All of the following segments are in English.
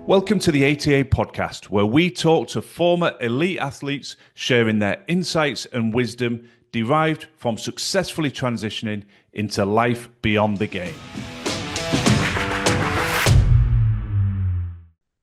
Welcome to the ATA podcast, where we talk to former elite athletes sharing their insights and wisdom derived from successfully transitioning into life beyond the game.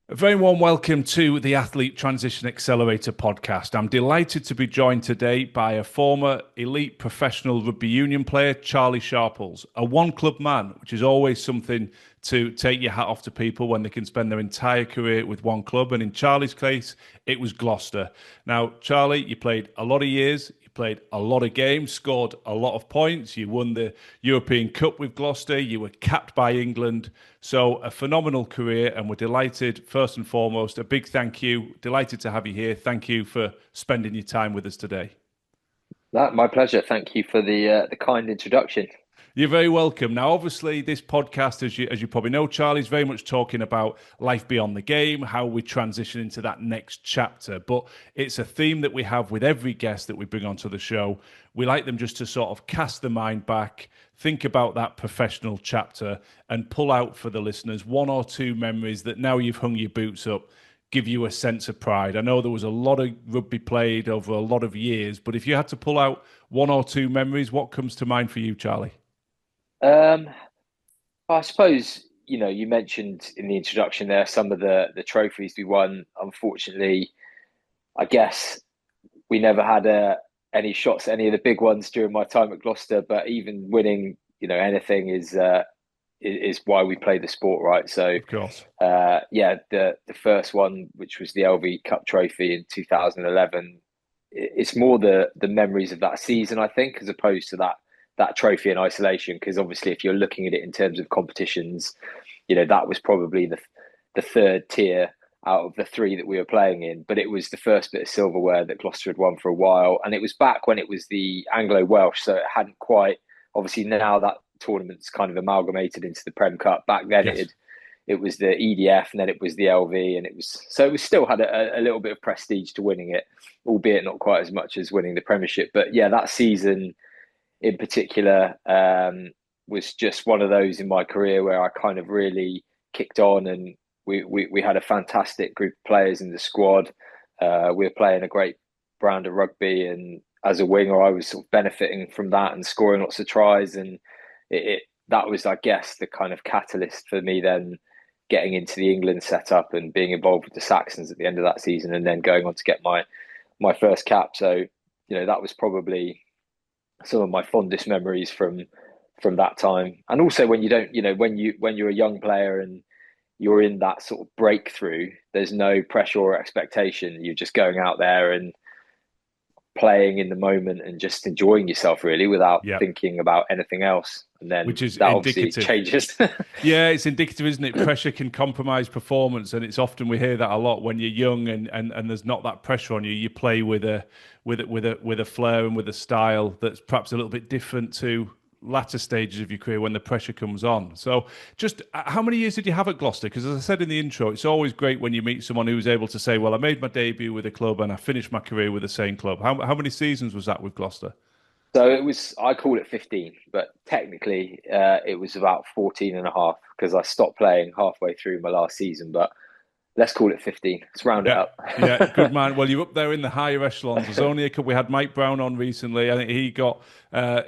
A very warm welcome to the Athlete Transition Accelerator podcast. I'm delighted to be joined today by a former elite professional rugby union player, Charlie Sharples, a one-club man, which is always something to take your hat off to people when they can spend their entire career with one club. And in Charlie's case, it was Gloucester. Now, Charlie, you played a lot of years. Played a lot of games, scored a lot of points. You won the European Cup with Gloucester. You were capped by England. So a phenomenal career, and we're delighted, first and foremost, a big thank you. Delighted to have you here. Thank you for spending your time with us today. My pleasure. Thank you for the kind introduction. You're very welcome. Now, obviously, this podcast, as you probably know, Charlie, is very much talking about life beyond the game, how we transition into that next chapter. But it's a theme that we have with every guest that we bring onto the show. We like them just to sort of cast the mind back, think about that professional chapter, and pull out for the listeners one or two memories that now you've hung your boots up, give you a sense of pride. I know there was a lot of rugby played over a lot of years, but if you had to pull out one or two memories, what comes to mind for you, Charlie? I suppose, you mentioned in the introduction there some of the trophies we won. Unfortunately, I guess we never had any shots at any of the big ones during my time at Gloucester, but even winning, anything is why we play the sport, right? So, of course, the first one, which was the LV Cup trophy in 2011, it's more the memories of that season, I think, as opposed to that trophy in isolation, because obviously if you're looking at it in terms of competitions, that was probably the third tier out of the three that we were playing in, but it was the first bit of silverware that Gloucester had won for a while, and it was back when it was the Anglo-Welsh, so it hadn't quite, obviously now that tournament's kind of amalgamated into the Prem Cup. Back then yes. it was the EDF, and then it was the LV, and it was still had a little bit of prestige to winning it, albeit not quite as much as winning the Premiership. But yeah, that season in particular was just one of those in my career where I kind of really kicked on, and we had a fantastic group of players in the squad. We were playing a great brand of rugby, and as a winger, I was sort of benefiting from that and scoring lots of tries. And that was, I guess, the kind of catalyst for me then getting into the England setup and being involved with the Saxons at the end of that season, and then going on to get my first cap. So, that was probably some of my fondest memories from that time. And also when you don't, when you're a young player and you're in that sort of breakthrough, there's no pressure or expectation. You're just going out there and playing in the moment and just enjoying yourself, really, without thinking about anything else. And then which is that indicative. Obviously changes. Yeah, it's indicative, isn't it? Pressure can compromise performance, and it's often, we hear that a lot when you're young and there's not that pressure on you. You play with a flair and with a style that's perhaps a little bit different to latter stages of your career when the pressure comes on. So just how many years did you have at Gloucester? Because as I said in the intro, it's always great when you meet someone who's able to say, well, I made my debut with a club and I finished my career with the same club. How many seasons was that with Gloucester? So I call it 15, but technically it was about 14 and a half, because I stopped playing halfway through my last season, but let's call it 15. Let's round it up. Yeah, good man. Well, you're up there in the higher echelons. There's only a couple. We had Mike Brown on recently. I think he got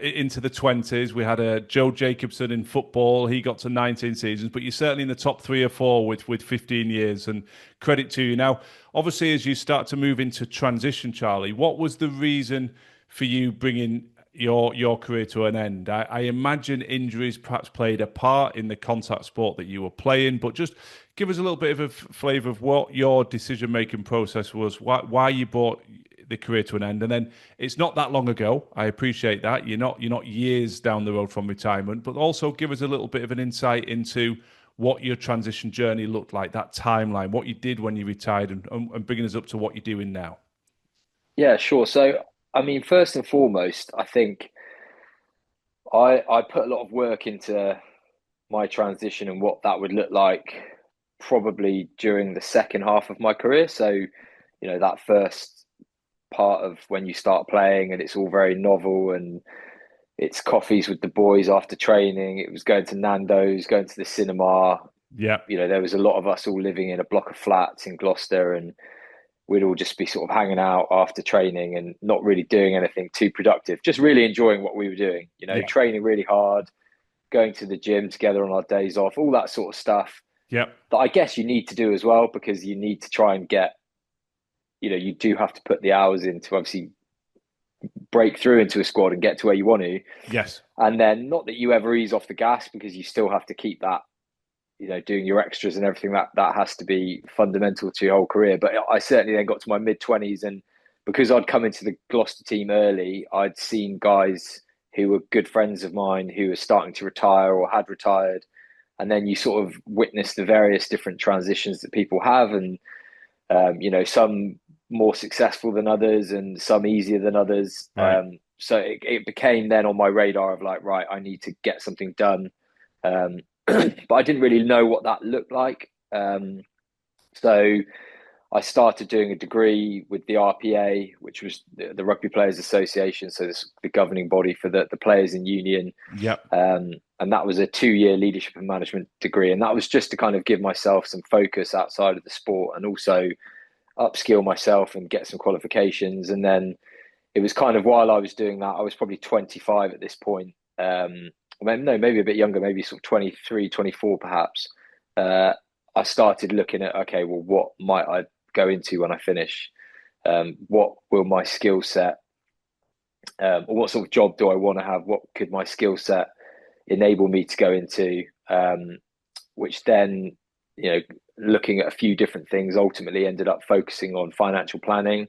into the 20s. We had Joe Jacobson in football. He got to 19 seasons. But you're certainly in the top 3 or 4 with 15 years. And credit to you. Now, obviously, as you start to move into transition, Charlie, what was the reason for you bringing your career to an end? I imagine injuries perhaps played a part in the contact sport that you were playing, but just give us a little bit of a flavour of what your decision-making process was, why you brought the career to an end. And then it's not that long ago. I appreciate that. You're not years down the road from retirement, but also give us a little bit of an insight into what your transition journey looked like, that timeline, what you did when you retired, and bringing us up to what you're doing now. Yeah, sure. So, I mean, first and foremost, I think I put a lot of work into my transition and what that would look like probably during the second half of my career. So, that first part of when you start playing and it's all very novel and it's coffees with the boys after training. It was going to Nando's, going to the cinema, Yeah. There was a lot of us all living in a block of flats in Gloucester, and we'd all just be sort of hanging out after training and not really doing anything too productive, just really enjoying what we were doing, Yeah. training really hard, going to the gym together on our days off, all that sort of stuff Yeah. that I guess you need to do as well, because you need to try and get, you do have to put the hours in to obviously break through into a squad and get to where you want to. Yes. And then not that you ever ease off the gas, because you still have to keep that, doing your extras and everything, that has to be fundamental to your whole career. But I certainly then got to my mid-20s, and because I'd come into the Gloucester team early, I'd seen guys who were good friends of mine who were starting to retire or had retired. And then you sort of witness the various different transitions that people have, and some more successful than others and some easier than others. Right. So it became then on my radar of like, right, I need to get something done. But I didn't really know what that looked like. So I started doing a degree with the RPA, which was the Rugby Players Association. So this, the governing body for the players in union. Yep. And that was a 2-year leadership and management degree. And that was just to kind of give myself some focus outside of the sport, and also upskill myself and get some qualifications. And then it was kind of while I was doing that, I was probably 25 at this point. Maybe a bit younger, maybe sort of 23, 24 perhaps. I started looking at, okay, well, what might I go into when I finish? What will my skill set, or what sort of job do I want to have? What could my skill set enable me to go into? Which then, looking at a few different things, ultimately ended up focusing on financial planning.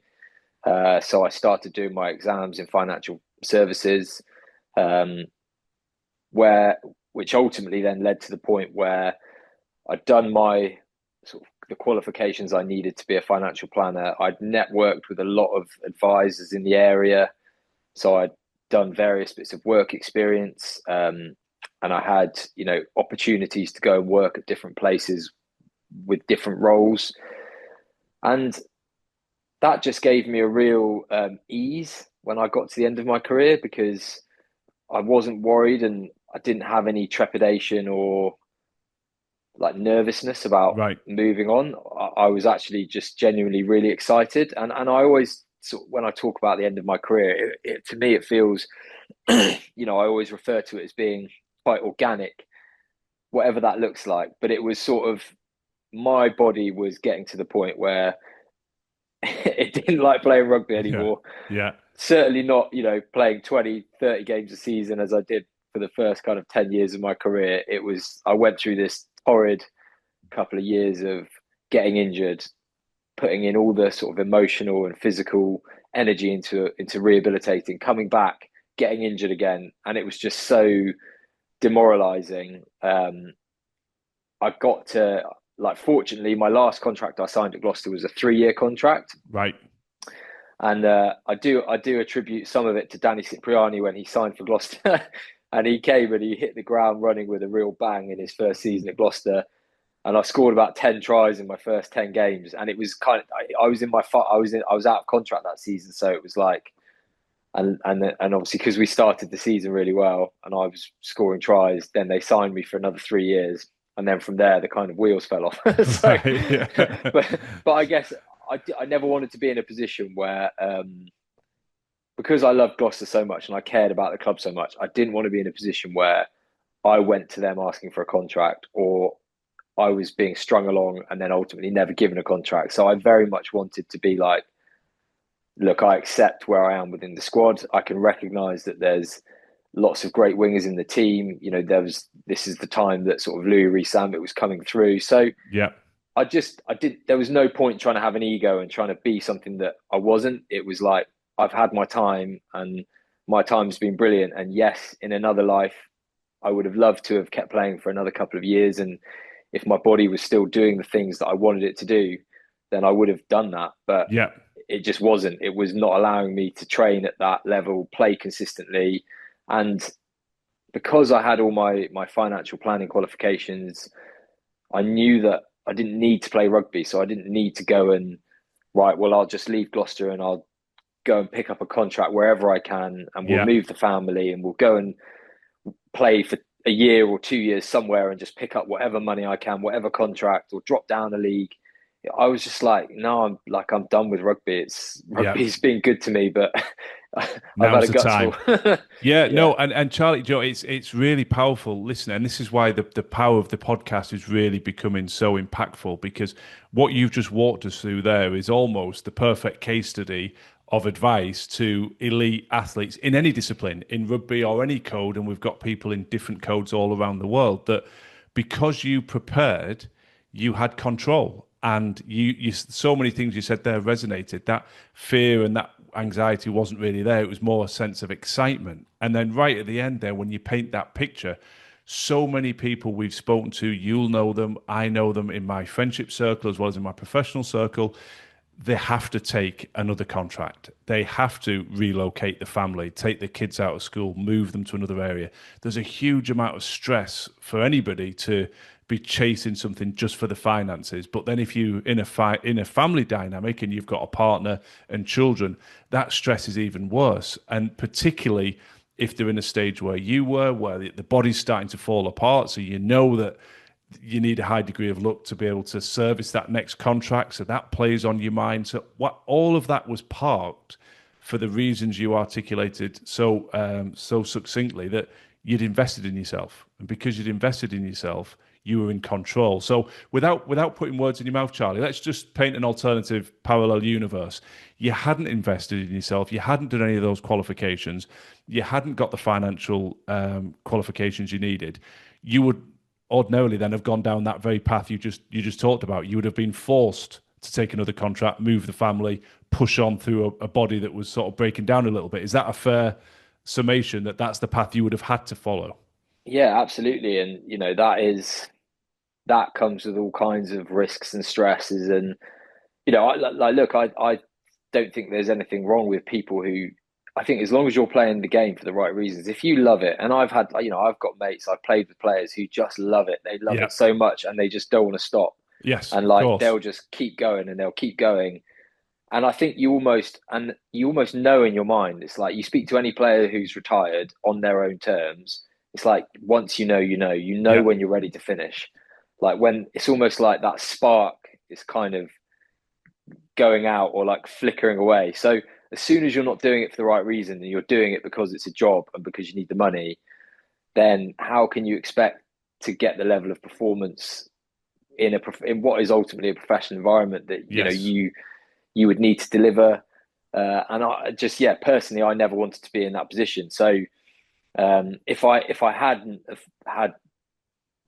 So I started doing my exams in financial services, which ultimately then led to the point where I'd done my sort of the qualifications I needed to be a financial planner. I'd networked with a lot of advisors in the area, so I'd done various bits of work experience, and I had opportunities to go and work at different places with different roles, and that just gave me a real ease when I got to the end of my career, because I wasn't worried and I didn't have any trepidation or like nervousness about Right. moving on. I was actually just genuinely really excited, and I always, when I talk about the end of my career, to me it feels, I always refer to it as being quite organic, whatever that looks like. But it was sort of, my body was getting to the point where it didn't like playing rugby Yeah. anymore. Yeah. Certainly not, playing 20, 30 games a season as I did for the first kind of 10 years of my career. I went through this torrid couple of years of getting injured, putting in all the sort of emotional and physical energy into rehabilitating, coming back, getting injured again. And it was just so demoralizing. I got to, fortunately, my last contract I signed at Gloucester was a 3-year contract. Right. And I do attribute some of it to Danny Cipriani when he signed for Gloucester. And he came and he hit the ground running with a real bang in his first season at Gloucester. And I scored about 10 tries in my first 10 games. And it was kind of, I was out of contract that season. So it was like, and obviously because we started the season really well and I was scoring tries, then they signed me for another 3 years. And then from there, the kind of wheels fell off. So, Right. Yeah. but I guess I never wanted to be in a position where, because I loved Gloucester so much and I cared about the club so much, I didn't want to be in a position where I went to them asking for a contract, or I was being strung along and then ultimately never given a contract. So I very much wanted to be like, look, I accept where I am within the squad. I can recognise that there's lots of great wingers in the team. This is the time that sort of Louis Rees-Zammit was coming through. So Yeah. there was no point trying to have an ego and trying to be something that I wasn't. It was like, I've had my time and my time's been brilliant. And yes, in another life, I would have loved to have kept playing for another couple of years. And if my body was still doing the things that I wanted it to do, then I would have done that. But Yeah. it just wasn't. It was not allowing me to train at that level, play consistently. And because I had all my financial planning qualifications, I knew that I didn't need to play rugby. So I didn't need to go and, right, well, I'll just leave Gloucester and I'll go and pick up a contract wherever I can, and we'll Yeah. move the family and we'll go and play for a year or 2 years somewhere and just pick up whatever money I can, whatever contract, or drop down a league. I was just like, no, I'm done with rugby. Yeah. Rugby's been good to me, but I've had Now's a the gutsful. time. Yeah, Yeah, no, and Charlie, Joe, it's really powerful listening, and this is why the power of the podcast is really becoming so impactful, because what you've just walked us through there is almost the perfect case study of advice to elite athletes in any discipline, in rugby or any code, and we've got people in different codes all around the world, that because you prepared, you had control. And you so many things you said there resonated. That fear and that anxiety wasn't really there. It was more a sense of excitement. And then right at the end there, when you paint that picture, so many people we've spoken to, you'll know them, I know them in my friendship circle as well as in my professional circle. They have to take another contract. They have to relocate the family, take the kids out of school, move them to another area. There's a huge amount of stress for anybody to be chasing something just for the finances. But then if you in a family dynamic and you've got a partner and children, that stress is even worse. And particularly if they're in a stage where you were, where the body's starting to fall apart, so you know that you need a high degree of luck to be able to service that next contract. So that plays on your mind. So what all of that was parked for the reasons you articulated so succinctly, that you'd invested in yourself, and because you'd invested in yourself, you were in control. So without putting words in your mouth, Charlie, let's just paint an alternative parallel universe. You hadn't invested in yourself. You hadn't done any of those qualifications. You hadn't got the financial qualifications you needed. You would ordinarily then have gone down that very path you just talked about. You would have been forced to take another contract, move the family, push on through a body that was sort of breaking down a little bit. Is that a fair summation, that that's the path you would have had to follow? yeah, absolutely. And that comes with all kinds of risks and stresses. And look, I don't think there's anything wrong with people who. I think as long as you're playing the game for the right reasons, if you love it, and I've got mates, I've played with players who just love it. They love Yeah. it so much, and they just don't want to stop. Yes, And of like course. they'll just keep going, and they'll keep going. And I think you almost know in your mind. It's like you speak to any player who's retired on their own terms. It's like once you know Yeah. when you're ready to finish. Like when it's almost like that spark is kind of going out or like flickering away. So as soon as you're not doing it for the right reason and you're doing it because it's a job and because you need the money, then how can you expect to get the level of performance in what is ultimately a professional environment that Yes. you would need to deliver? And I just, yeah, personally, I never wanted to be in that position. So if I hadn't have had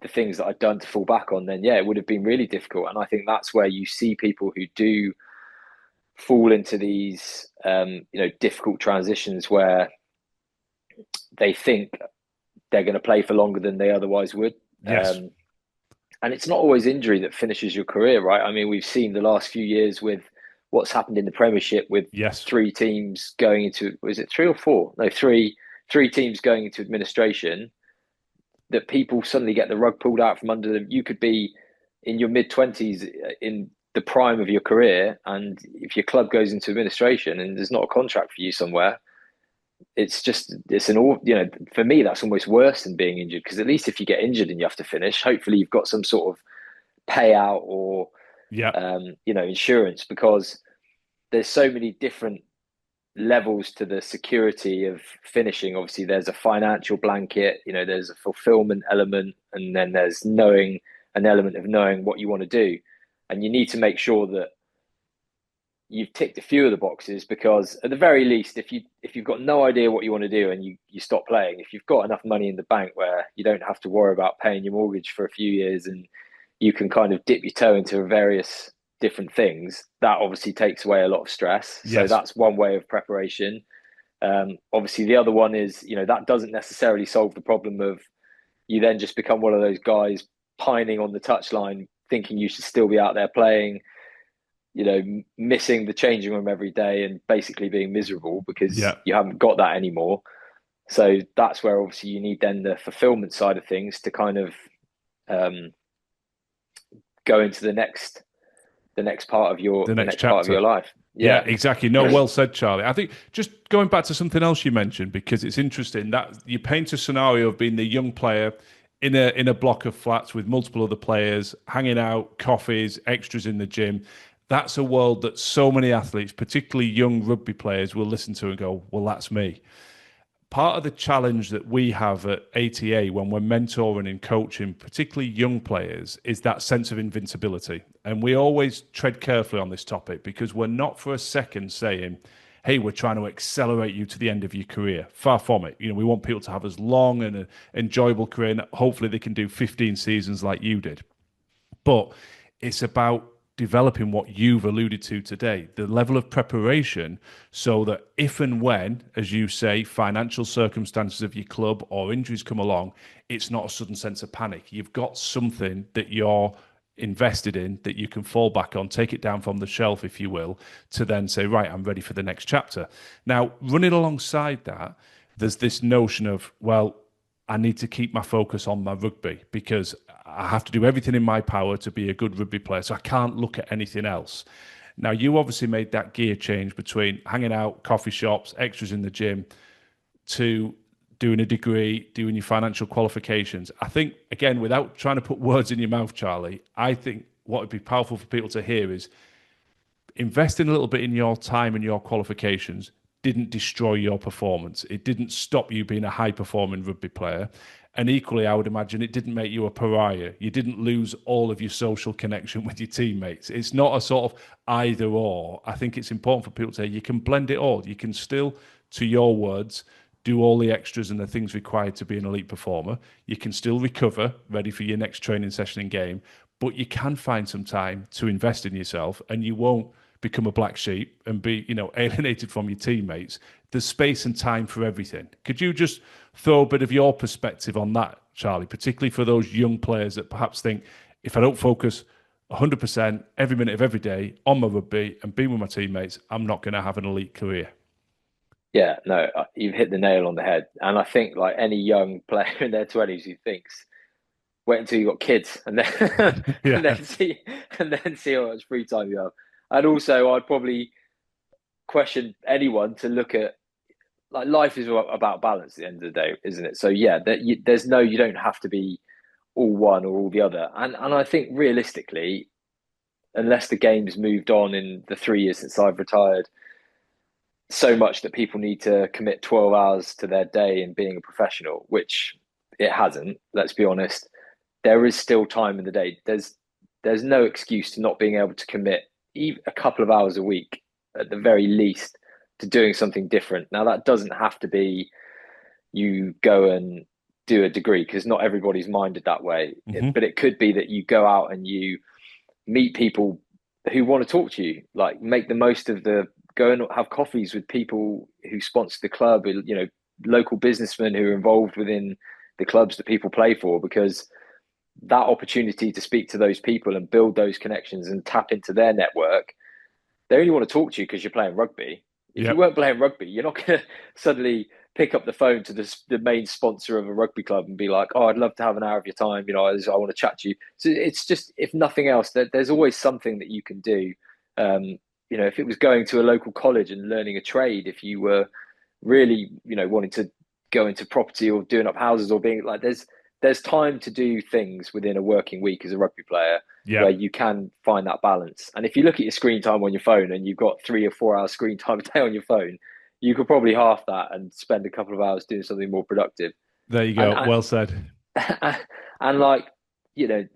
the things that I'd done to fall back on, then yeah, it would have been really difficult. And I think that's where you see people who do fall into these difficult transitions where they think they're going to play for longer than they otherwise would. Yes. Um, and it's not always injury that finishes your career, right? I mean, we've seen the last few years with what's happened in the Premiership with Yes. three teams going into, was it three or four? No, three teams going into administration, that people suddenly get the rug pulled out from under them. You could be in your mid-20s in the prime of your career, and if your club goes into administration and there's not a contract for you somewhere, it's an all, for me that's almost worse than being injured, because at least if you get injured and you have to finish, hopefully you've got some sort of payout or Yeah. insurance, because there's so many different levels to the security of finishing. Obviously there's a financial blanket, there's a fulfillment element, and then there's knowing, an element of knowing what you want to do. And you need to make sure that you've ticked a few of the boxes, because at the very least, if you've got no idea what you want to do and you stop playing, if you've got enough money in the bank where you don't have to worry about paying your mortgage for a few years, and you can kind of dip your toe into various different things, that obviously takes away a lot of stress. So Yes. that's one way of preparation. Obviously the other one is, that doesn't necessarily solve the problem of, you then just become one of those guys pining on the touchline thinking you should still be out there playing, missing the changing room every day and basically being miserable because Yeah. you haven't got that anymore. So that's where obviously you need then the fulfillment side of things to kind of um, go into the next part of your The the next next part of chapter. your life. Yeah, Yeah. exactly. No, well said, Charlie. I think just going back to something else you mentioned, because it's interesting that you paint a scenario of being the young player in a block of flats with multiple other players, hanging out, coffees, extras in the gym. That's a world that so many athletes, particularly young rugby players, will listen to and go, "Well, that's me." Part of the challenge that we have at ATA when we're mentoring and coaching, particularly young players, is that sense of invincibility. And we always tread carefully on this topic because we're not for a second saying, hey, we're trying to accelerate you to the end of your career. Far from it. We want people to have as long and an enjoyable career, and hopefully they can do 15 seasons like you did. But it's about developing what you've alluded to today, the level of preparation, so that if and when, as you say, financial circumstances of your club or injuries come along, it's not a sudden sense of panic. You've got something that you're invested in that you can fall back on, take it down from the shelf, if you will, to then say, right, I'm ready for the next chapter. Now, running alongside that, there's this notion of, well, I need to keep my focus on my rugby because I have to do everything in my power to be a good rugby player. So I can't look at anything else. Now, you obviously made that gear change between hanging out, coffee shops, extras in the gym, to doing a degree, doing your financial qualifications. I think, again, without trying to put words in your mouth, Charlie, I think what would be powerful for people to hear is investing a little bit in your time and your qualifications didn't destroy your performance. It didn't stop you being a high performing rugby player. And equally, I would imagine it didn't make you a pariah. You didn't lose all of your social connection with your teammates. It's not a sort of either or. I think it's important for people to say you can blend it all. You can still, to your words, do all the extras and the things required to be an elite performer. You can still recover, ready for your next training session and game, but you can find some time to invest in yourself, and you won't become a black sheep and be, alienated from your teammates. There's space and time for everything. Could you just throw a bit of your perspective on that, Charlie, particularly for those young players that perhaps think, if I don't focus 100% every minute of every day on my rugby and being with my teammates, I'm not going to have an elite career? Yeah, no, you've hit the nail on the head. And I think like any young player in their 20s who thinks, wait until you got kids and then and Yeah. then see how much free time you have. And also I'd probably question anyone to look at, like, life is about balance at the end of the day, isn't it? So yeah, you don't have to be all one or all the other. And I think realistically, unless the game's moved on in the 3 years since I've retired so much that people need to commit 12 hours to their day in being a professional, which it hasn't, let's be honest, there is still time in the day. There's no excuse to not being able to commit even a couple of hours a week at the very least to doing something different. Now that doesn't have to be you go and do a degree, because not everybody's minded that way. Mm-hmm. But it could be that you go out and you meet people who want to talk to you, like make the most of the go and have coffees with people who sponsor the club, local businessmen who are involved within the clubs that people play for, because that opportunity to speak to those people and build those connections and tap into their network, they only want to talk to you because you're playing rugby. If you Yep. weren't playing rugby, you're not going to suddenly pick up the phone to the main sponsor of a rugby club and be like, "Oh, I'd love to have an hour of your time. I want to chat to you." So it's just, if nothing else, there's always something that you can do. If it was going to a local college and learning a trade, if you were really, wanting to go into property or doing up houses or being like, there's time to do things within a working week as a rugby player where Yep. you can find that balance. And if you look at your screen time on your phone and you've got 3 or 4 hours screen time a day on your phone, you could probably half that and spend a couple of hours doing something more productive. There you And go. Well said. and like, you know,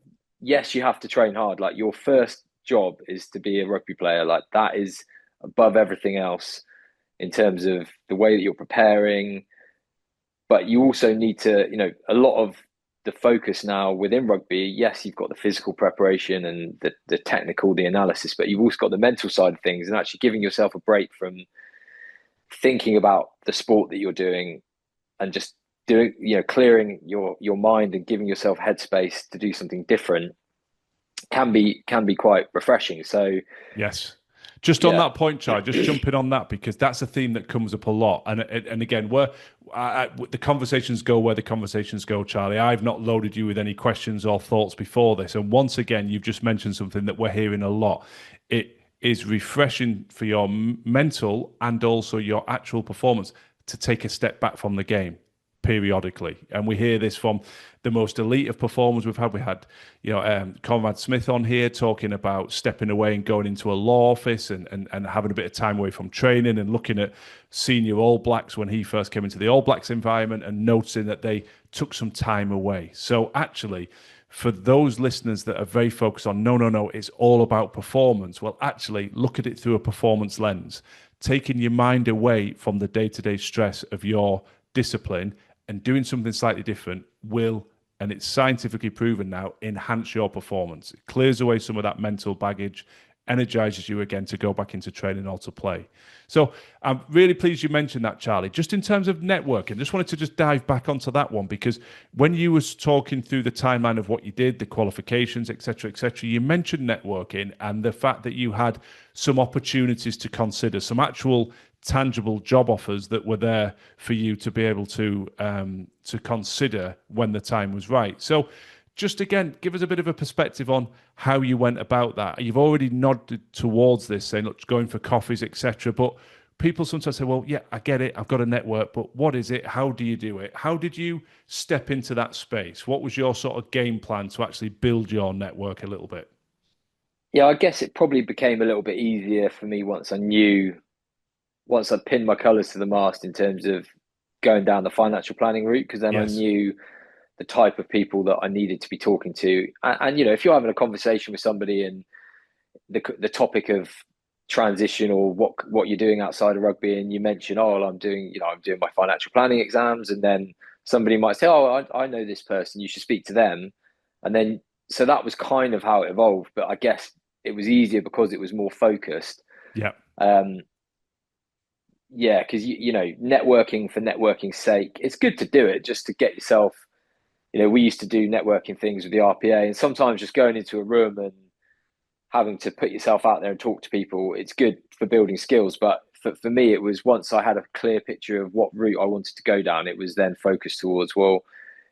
yes, you have to train hard. Like, your first job is to be a rugby player. Like, that is above everything else in terms of the way that you're preparing. But you also need to, a lot of the focus now within rugby, yes, you've got the physical preparation and the technical, the analysis, but you've also got the mental side of things, and actually giving yourself a break from thinking about the sport that you're doing and just doing, clearing your mind and giving yourself headspace to do something different can be quite refreshing. So Yes. Just on yeah. that point, Chai, just jumping on that, because that's a theme that comes up a lot. And again, the conversations go where the conversations go, Charlie. I've not loaded you with any questions or thoughts before this. And once again, you've just mentioned something that we're hearing a lot. is refreshing for your mental and also your actual performance to take a step back from the game periodically. And we hear this from the most elite of performers we've had. We had, Conrad Smith on here talking about stepping away and going into a law office and having a bit of time away from training and looking at senior All Blacks when he first came into the All Blacks environment and noticing that they took some time away. So actually, for those listeners that are very focused on, no, it's all about performance. Well, actually, look at it through a performance lens, taking your mind away from the day-to-day stress of your discipline and doing something slightly different will, and it's scientifically proven now, enhance your performance. It clears away some of that mental baggage, energizes you again to go back into training or to play. So I'm really pleased you mentioned that, Charlie. Just in terms of networking, just wanted to just dive back onto that one, because when you was talking through the timeline of what you did, the qualifications, etc., you mentioned networking and the fact that you had some opportunities to consider, some actual tangible job offers that were there for you to be able to consider when the time was right. So just again, give us a bit of a perspective on how you went about that. You've already nodded towards this, saying, look, going for coffees, etc. But people sometimes say, well, yeah, I get it. I've got a network, but what is it? How do you do it? How did you step into that space? What was your sort of game plan to actually build your network a little bit? Yeah, I guess it probably became a little bit easier for me once I pinned my colours to the mast in terms of going down the financial planning route, because then I Yes. knew the type of people that I needed to be talking to. And if you're having a conversation with somebody and the topic of transition or what you're doing outside of rugby, and you mention, oh, well, I'm doing my financial planning exams, and then somebody might say, oh, I know this person, you should speak to them. And then, so that was kind of how it evolved. But I guess it was easier because it was more focused. Yeah. Yeah, because networking for networking's sake, it's good to do it just to get yourself. We used to do networking things with the RPA, and sometimes just going into a room and having to put yourself out there and talk to people, it's good for building skills. But for me, it was once I had a clear picture of what route I wanted to go down, it was then focused towards, well,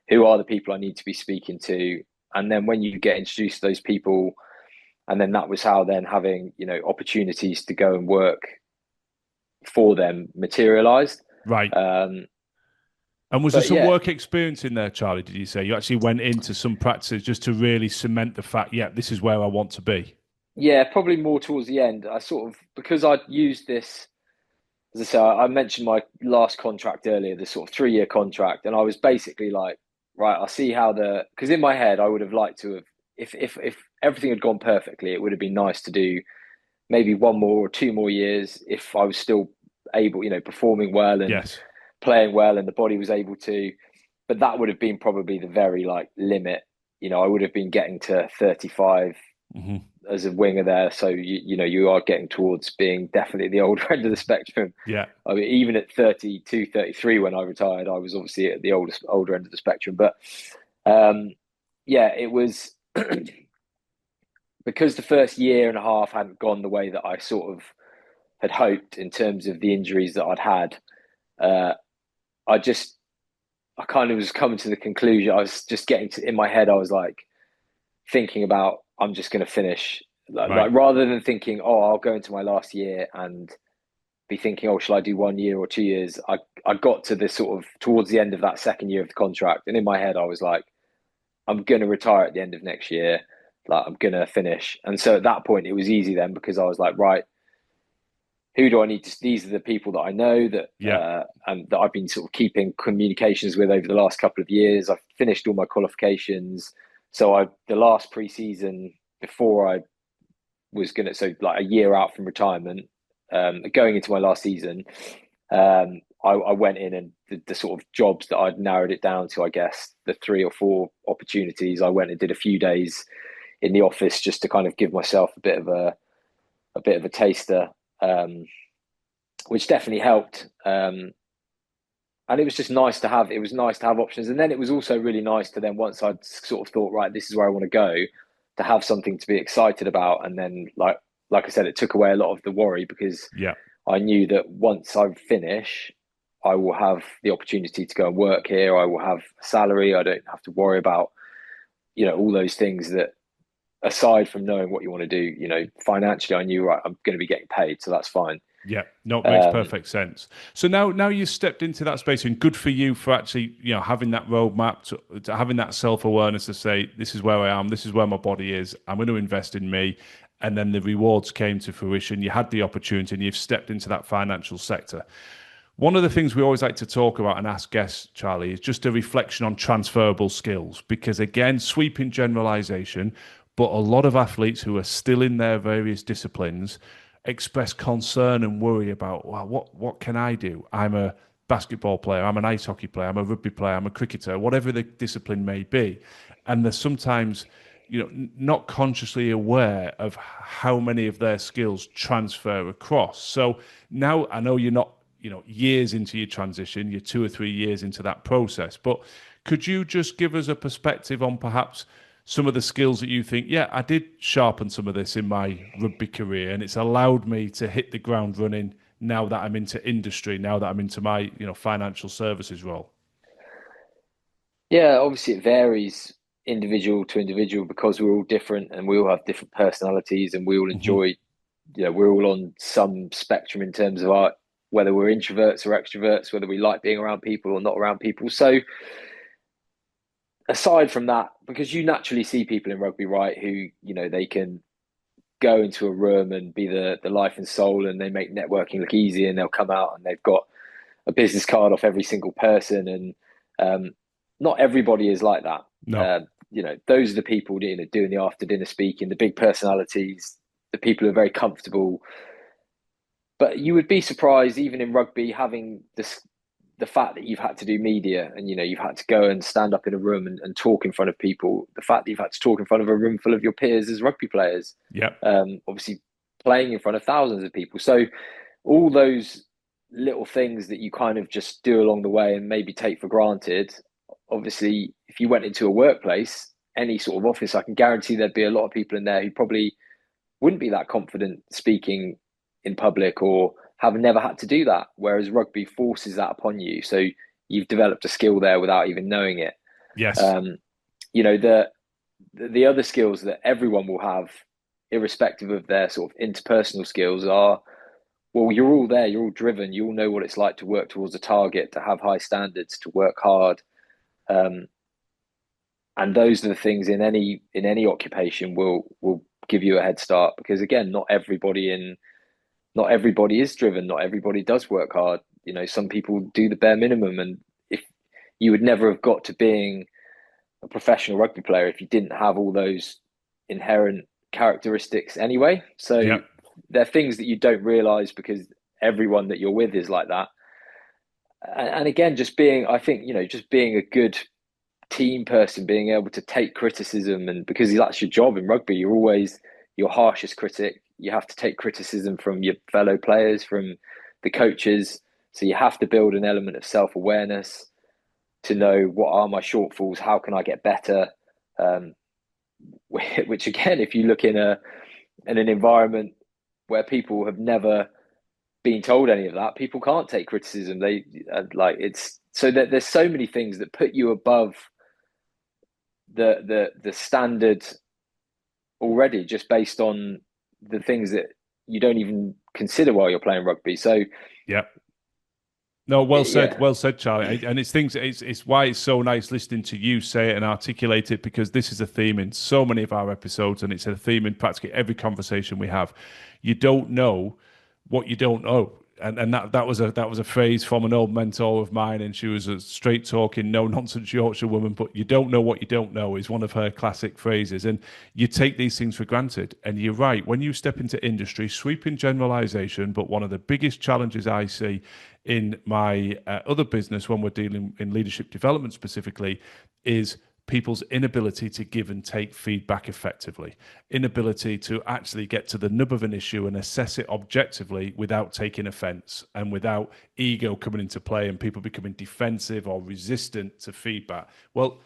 who are the people I need to be speaking to? And then when you get introduced to those people, and then that was how then having, opportunities to go and work for them materialized. Right. Um, And was there but some yeah, work experience in there, Charlie? Did you say you actually went into some practices just to really cement the fact, yeah, this is where I want to be? yeah, probably more towards the end. I sort of, because I'd used this, as I say, I mentioned my last contract earlier, the sort of 3-year contract, and I was basically like, right, I'll see how because in my head I would have liked to have, if everything had gone perfectly, it would have been nice to do maybe 1 more or 2 more years if I was still able, performing well and Yes. playing well, and the body was able to. But that would have been probably the very limit. I would have been getting to 35 Hmm. as a winger there. So you are getting towards being definitely the older end of the spectrum. Yeah. I mean, even at 32, 33 when I retired, I was obviously at the older end of the spectrum. But yeah, it was because the first year and a half hadn't gone the way that I sort of had hoped in terms of the injuries that I'd had. Uh, I kind of was coming to the conclusion. I was just getting in my head. I was like thinking about, I'm just going to finish. Right. Rather than thinking, oh, I'll go into my last year and be thinking, oh, shall I do 1 year or 2 years? I got to this sort of towards the end of that second year of the contract, and in my head I was like, I'm going to retire at the end of next year. I'm going to finish. And so at that point it was easy then, because I was like, right, who do I need to? These are the people that I know that Yeah. and that I've been sort of keeping communications with over the last couple of years. I've finished all my qualifications. So the last pre-season before I was gonna, so a year out from retirement, going into my last season, I went in, and the sort of jobs that I'd narrowed it down to, I guess, the 3 or 4 opportunities. I went and did a few days in the office just to kind of give myself a bit of a taster, which definitely helped. And it was just nice to have. It was nice to have options, and then it was also really nice to then, once I'd sort of thought, right, this is where I want to go, to have something to be excited about. And then, like I said, it took away a lot of the worry, because Yeah. I knew that once I finish, I will have the opportunity to go and work here. I will have a salary. I don't have to worry about all those things that aside from knowing what you want to do, financially, I knew, right, I'm going to be getting paid, so that's fine. Yeah, no, it makes Um, perfect sense. So now you stepped into that space, and good for you for actually, having that roadmap to having that self-awareness to say, this is where I am, this is where my body is, I'm going to invest in me. And then the rewards came to fruition. You had the opportunity and you've stepped into that financial sector. One of the things we always like to talk about and ask guests, Charlie, is just a reflection on transferable skills. Because again, sweeping generalization, but a lot of athletes who are still in their various disciplines express concern and worry about, well, what can I do? I'm a basketball player, I'm an ice hockey player, I'm a rugby player, I'm a cricketer, whatever the discipline may be. And there's sometimes, not consciously aware of how many of their skills transfer across. So now I know you're not, years into your transition, you're 2 or 3 years into that process, but could you just give us a perspective on perhaps some of the skills that you think, yeah, I did sharpen some of this in my rugby career and it's allowed me to hit the ground running now that I'm into industry, now that I'm into my, financial services role? yeah, obviously it varies individual to individual because we're all different and we all have different personalities and we all Hmm. enjoy, we're all on some spectrum in terms of our whether we're introverts or extroverts, whether we like being around people or not around people. So aside from that, because you naturally see people in rugby, right, who, they can go into a room and be the life and soul and they make networking look easy and they'll come out and they've got a business card off every single person. And not everybody is like that. No. Those are the people, doing the after dinner speaking, the big personalities, the people who are very comfortable. But you would be surprised, even in rugby, having this the fact that you've had to do media and you've had to go and stand up in a room and talk in front of people. The fact that you've had to talk in front of a room full of your peers as rugby players, Yeah. obviously playing in front of thousands of people. So all those little things that you kind of just do along the way and maybe take for granted. Obviously, if you went into a workplace, any sort of office, I can guarantee there'd be a lot of people in there who probably wouldn't be that confident speaking in public or have never had to do that. Whereas rugby forces that upon you. So you've developed a skill there without even knowing it. Yes. Um, the other skills that everyone will have, irrespective of their sort of interpersonal skills, are, well, you're all there, you're all driven, you all know what it's like to work towards a target, to have high standards, to work hard. Um, and those are the things in any occupation will give you a head start because again, not everybody is driven, not everybody does work hard. Some people do the bare minimum, and if you would never have got to being a professional rugby player if you didn't have all those inherent characteristics anyway. So Yeah. they're things that you don't realize because everyone that you're with is like that. And again, I think, just being a good team person, being able to take criticism, and because that's your job in rugby, you're always your harshest critic. You have to take criticism from your fellow players, from the coaches. So you have to build an element of self-awareness to know what are my shortfalls, how can I get better. Um, which again, if you look in an environment where people have never been told any of that, people can't take criticism. They like it's so that there's so many things that put you above the standard already just based on the things that you don't even consider while you're playing rugby. So Yeah. No, yeah, well said, Charlie. And it's things. It's why it's so nice listening to you say it and articulate it because this is a theme in so many of our episodes, and it's a theme in practically every conversation we have. You don't know what you don't know, and that was a phrase from an old mentor of mine, and she was a straight talking, no nonsense Yorkshire woman. But you don't know what you don't know is one of her classic phrases, and you take these things for granted. And you're right when you step into industry, sweeping generalization. But one of the biggest challenges I see in my other business when we're dealing in leadership development specifically is people's inability to give and take feedback effectively, inability to actually get to the nub of an issue and assess it objectively without taking offense and without ego coming into play and people becoming defensive or resistant to feedback. Well,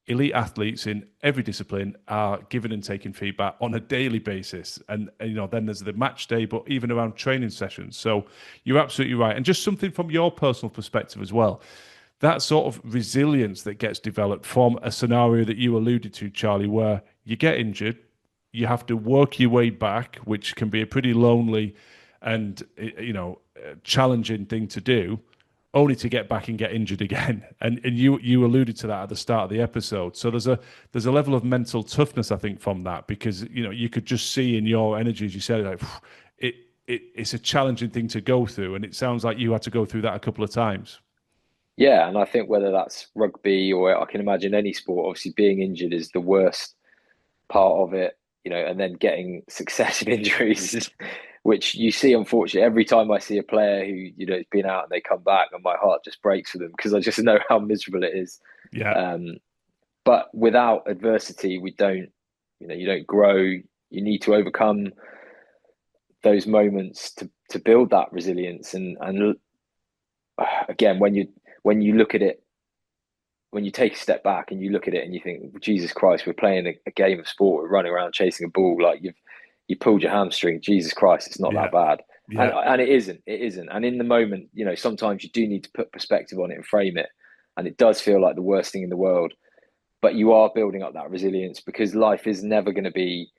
elite athletes in every discipline are giving and taking feedback on a daily basis. And then there's the match day, but even around training sessions. So you're absolutely right. And just something from your personal perspective as well, that sort of resilience that gets developed from a scenario that you alluded to, Charlie, where you get injured, you have to work your way back, which can be a pretty lonely and challenging thing to do, only to get back and get injured again. And you alluded to that at the start of the episode. So there's a level of mental toughness, I think, from that, because you could just see in your energy, as you said, like it's a challenging thing to go through, and it sounds like you had to go through that a couple of times. Yeah, and I think whether that's rugby or I can imagine any sport, obviously being injured is the worst part of it, and then getting successive injuries, which you see, unfortunately, every time I see a player who, has been out and they come back, and my heart just breaks for them because I just know how miserable it is. Yeah. But without adversity, we don't, you don't grow. You need to overcome those moments to build that resilience. And again, when you look at it, when you take a step back and you look at it and you think, Jesus Christ, we're playing a game of sport, we're running around chasing a ball, like you pulled your hamstring. Jesus Christ, it's not Yeah. that bad. Yeah. And it isn't. And in the moment, sometimes you do need to put perspective on it and frame it. And it does feel like the worst thing in the world. But you are building up that resilience because life is never going to be,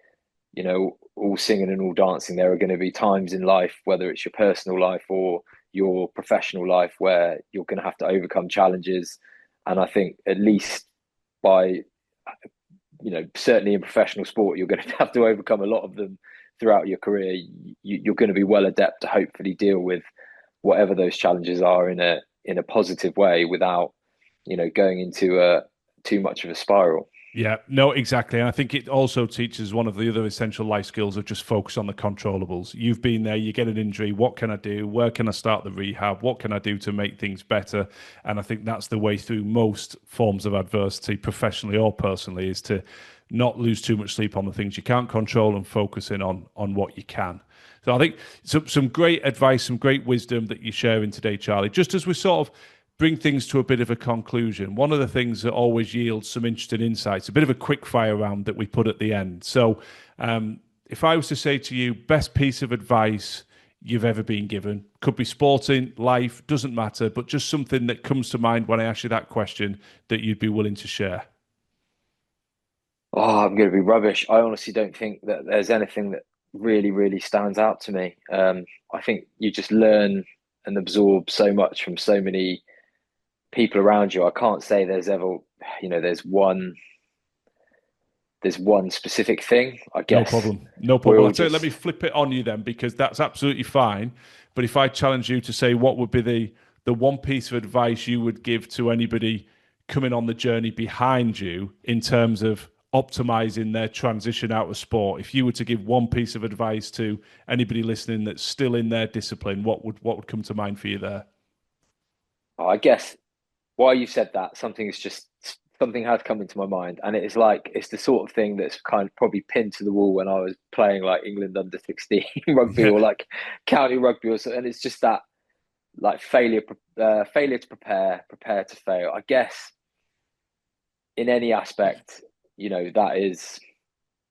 all singing and all dancing. There are going to be times in life, whether it's your personal life or your professional life, where you're going to have to overcome challenges. And I think at least by, certainly in professional sport, you're going to have to overcome a lot of them throughout your career. You're going to be well adept to hopefully deal with whatever those challenges are in a positive way without, going into too much of a spiral. Yeah, no, exactly. And I think it also teaches one of the other essential life skills of just focus on the controllables. You've been there, you get an injury. What can I do? Where can I start the rehab? What can I do to make things better? And I think that's the way through most forms of adversity, professionally or personally, is to not lose too much sleep on the things you can't control and focus in on what you can. So I think some great advice, some great wisdom that you're sharing today, Charlie. Just as we sort of bring things to a bit of a conclusion, one of the things that always yields some interesting insights, a bit of a quick fire round that we put at the end. So if I was to say to you, best piece of advice you've ever been given, could be sporting, life, doesn't matter, but just something that comes to mind when I ask you that question that you'd be willing to share. Oh, I'm going to be rubbish. I honestly don't think that there's anything that really, really stands out to me. I think you just learn and absorb so much from so many people around you. I can't say there's ever, there's one specific thing, I No guess. problem. No problem. I'll tell you, let me flip it on you then, because that's absolutely fine. But if I challenge you to say what would be the one piece of advice you would give to anybody coming on the journey behind you in terms of optimizing their transition out of sport, if you were to give one piece of advice to anybody listening that's still in their discipline, what would come to mind for you there? I guess while you said that, something had come into my mind, and it's the sort of thing that's kind of probably pinned to the wall when I was playing like England under 16 rugby or like county rugby or so. And it's just that like failure to prepare to fail. I guess in any aspect,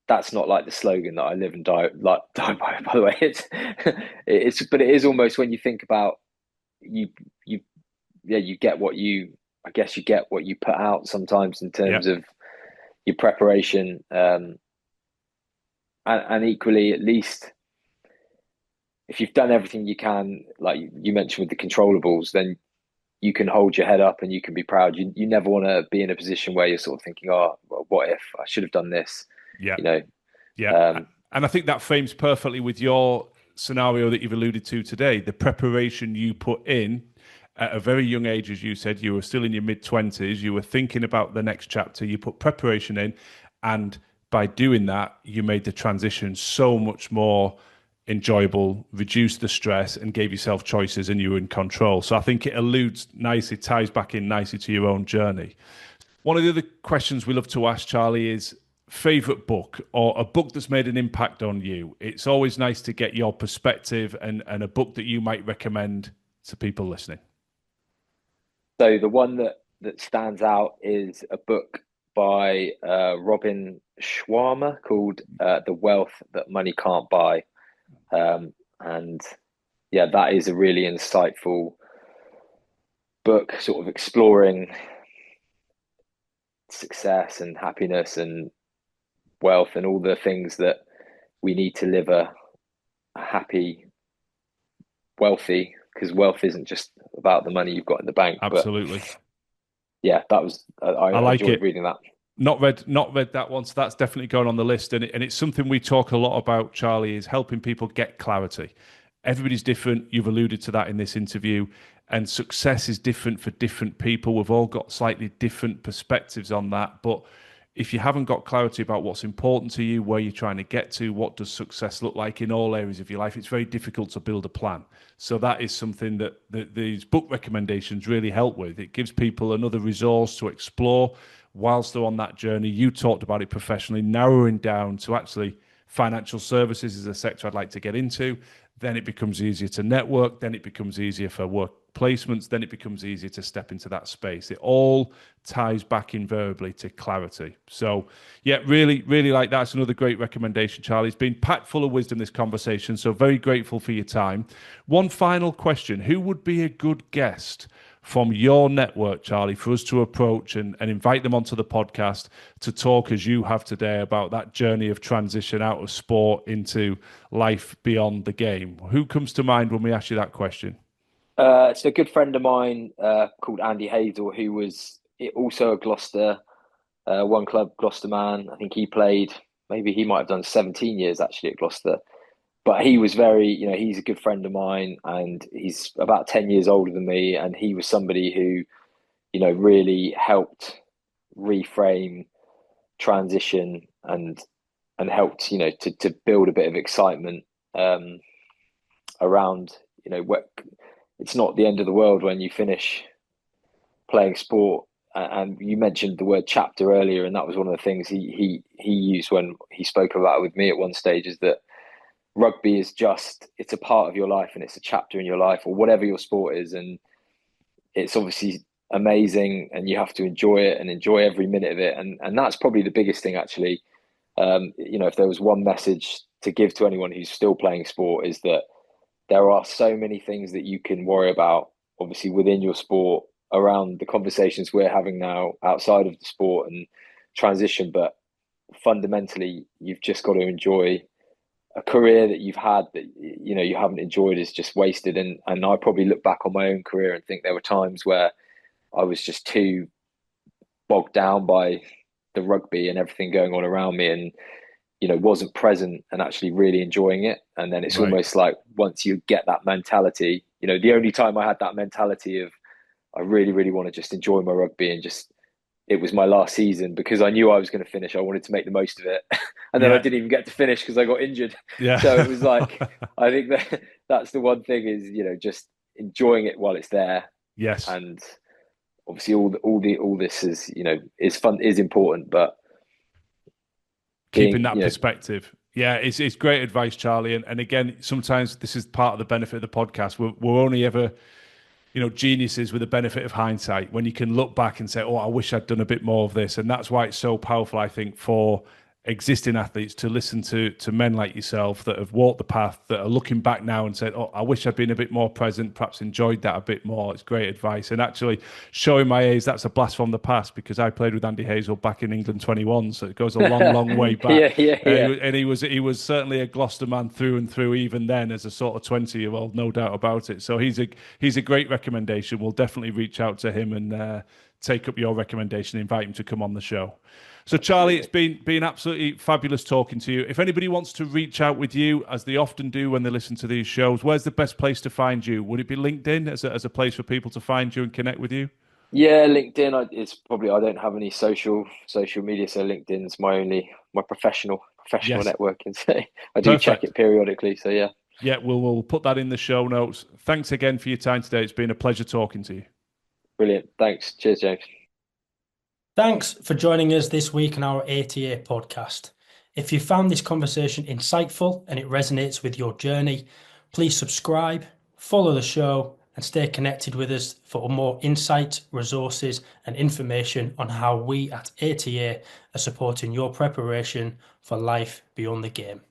that's not like the slogan that I live and die by. By the way, but it is almost when you think about you you you get what you I guess you get what you put out sometimes in Yeah. terms of your preparation, and equally, at least if you've done everything you can, like you mentioned with the controllables, then you can hold your head up and you can be proud. You never want to be in a position where you're sort of thinking, oh, well, what if I should have done this? Yeah. You know, Yeah. And I think that frames perfectly with your scenario that you've alluded to today. The preparation you put in at a very young age, as you said, you were still in your mid-20s, you were thinking about the next chapter, you put preparation in, and by doing that, you made the transition so much more enjoyable, reduced the stress, and gave yourself choices, and you were in control. So I think it alludes nicely, ties back in nicely to your own journey. One of the other questions we love to ask, Charlie, is favorite book or a book that's made an impact on you. It's always nice to get your perspective and a book that you might recommend to people listening. So the one that stands out is a book by Robin Sharma called "The Wealth That Money Can't Buy," and yeah, that is a really insightful book, sort of exploring success and happiness and wealth and all the things that we need to live a happy, wealthy, because wealth isn't just about the money you've got in the bank. Absolutely. But yeah, that was, I like enjoyed it. reading that. Not read that one, so that's definitely going on the list. And it's something we talk a lot about, Charlie, is helping people get clarity. Everybody's different. You've alluded to that in this interview. And success is different for different people. We've all got slightly different perspectives on that. But if you haven't got clarity about what's important to you, where you're trying to get to, what does success look like in all areas of your life, it's very difficult to build a plan. So that is something that these book recommendations really help with. It gives people another resource to explore whilst they're on that journey. You talked about it professionally, narrowing down to actually financial services is a sector I'd like to get into. Then it becomes easier to network. Then it becomes easier for work placements. Then it becomes easier to step into that space. It all ties back invariably to clarity. So yeah, really, really like that. It's another great recommendation, Charlie. It's been packed full of wisdom, this conversation. So very grateful for your time. One final question. Who would be a good guest from your network, Charlie, for us to approach and invite them onto the podcast to talk as you have today about that journey of transition out of sport into life beyond the game? Who comes to mind when we ask you that question? It's a good friend of mine called Andy Hazel, who was also a Gloucester, one club Gloucester man. I think he played, maybe he might have done 17 years actually at Gloucester. But he was very, he's a good friend of mine and he's about 10 years older than me. And he was somebody who, really helped reframe transition and helped, to build a bit of excitement around, what it's not the end of the world when you finish playing sport. And you mentioned the word chapter earlier, and that was one of the things he used when he spoke about it with me at one stage, is that rugby is it's a part of your life and it's a chapter in your life, or whatever your sport is. And it's obviously amazing and you have to enjoy it and enjoy every minute of it. And that's probably the biggest thing, actually. If there was one message to give to anyone who's still playing sport, is that there are so many things that you can worry about, obviously within your sport, around the conversations we're having now outside of the sport and transition. But fundamentally, you've just got to enjoy a career that you've had that you haven't enjoyed is just wasted. And I probably look back on my own career and think there were times where I was just too bogged down by the rugby and everything going on around me, and wasn't present and actually really enjoying it. And then it's almost like once you get that mentality, the only time I had that mentality of I really, really want to just enjoy my rugby and just, it was my last season because I knew I was going to finish. I wanted to make the most of it. And then I didn't even get to finish because I got injured. Yeah. So it was like, I think that's the one thing is, just enjoying it while it's there. Yes. And obviously all this is, is fun, is important, but keeping that perspective. Yeah, it's great advice, Charlie. And again, sometimes this is part of the benefit of the podcast. We're only ever, geniuses with the benefit of hindsight, when you can look back and say, oh, I wish I'd done a bit more of this. And that's why it's so powerful, I think, for existing athletes to listen to men like yourself that have walked the path, that are looking back now and said, oh, I wish I'd been a bit more present, perhaps enjoyed that a bit more. It's great advice. And actually showing my age, that's a blast from the past, because I played with Andy Hazel back in England 21, so it goes a long, long way back. Yeah. And he was certainly a Gloucester man through and through, even then, as a sort of 20-year-old, no doubt about it. So he's a great recommendation. We'll definitely reach out to him and take up your recommendation, invite him to come on the show. So, Charlie, it's been absolutely fabulous talking to you. If anybody wants to reach out with you, as they often do when they listen to these shows, where's the best place to find you? Would it be LinkedIn as a place for people to find you and connect with you? Yeah, LinkedIn. It's probably, I don't have any social media, so LinkedIn's my professional Yes. networking. So I do check it periodically. So yeah. Yeah, we'll put that in the show notes. Thanks again for your time today. It's been a pleasure talking to you. Brilliant. Thanks. Cheers, James. Thanks for joining us this week on our ATA podcast. If you found this conversation insightful and it resonates with your journey, please subscribe, follow the show, and stay connected with us for more insight, resources, and information on how we at ATA are supporting your preparation for life beyond the game.